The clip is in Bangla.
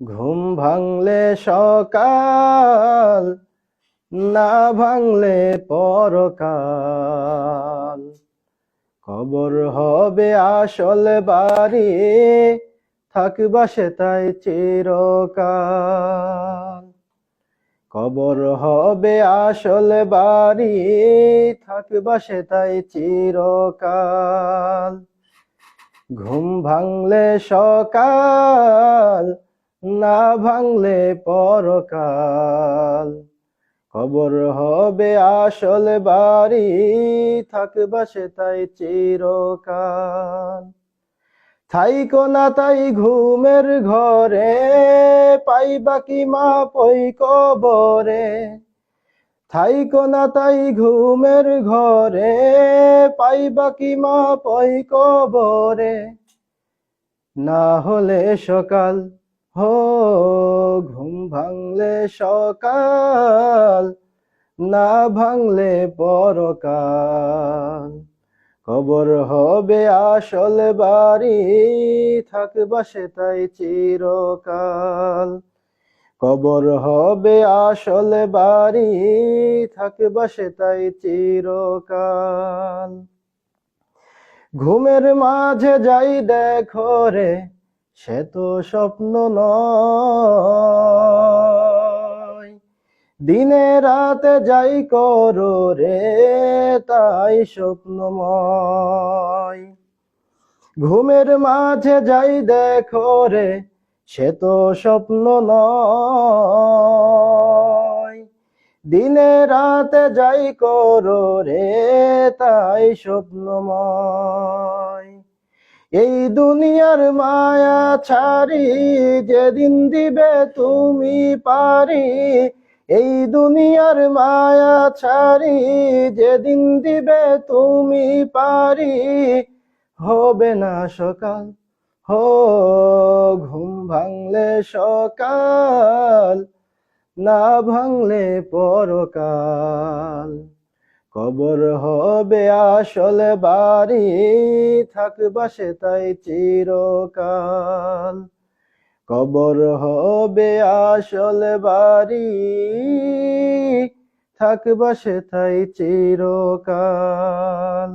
ঘুম ভাঙলে সকাল, না ভাঙলে পরকাল। কবর হবে আসল বাড়ি, থাকবা সেটাই চিরকাল। কবর হবে আসল বাড়ি, থাকবা সেটাই চিরকাল। ঘুম ভাঙলে সকাল, না ভাঙলে পরকাল। কবর হবে আসল বাড়ি, থাকবা সেটাই চিরকাল। থাইকো না তাই ঘুমের ঘরে, পাইবা কি মাপই কবরে। থাইকো না তাই ঘুমের ঘরে, পাইবা কি মাপই কবরে। না হলে সকাল, হো ঘুম ভাঙলে সকাল, না ভাঙলে পরকাল। কবর হবে আসল বাড়ি, থাকবা সেটাই চিরকাল। কবর হবে আসল বাড়ি, থাকবা সেটাই চিরকাল। ঘুমের মাঝে যাই দেখো রে, সে তো স্বপ্ন নয়। দিনে রাতে যাই করো রে, তাই স্বপ্নময়। ঘুমের মাঝে যাই দেখো রে, সে তো স্বপ্ন নয়। দিনে রাতে যাই করো রে, তাই স্বপ্নময়। এই দুনিয়ার মায়া ছাড়ি, যেদিন দিবে তুমি পারি। এই দুনিয়ার মায়া ছাড়ি, যেদিন দিবে তুমি পারি। হবে না সকাল, হো ঘুম ভাঙলে সকাল, না ভাঙলে পরকাল। কবর হবে আসল বাড়ি, থাকবা সেটাই চিরকাল। কবর হবে আসল বাড়ি, থাকবা সেটাই চিরকাল।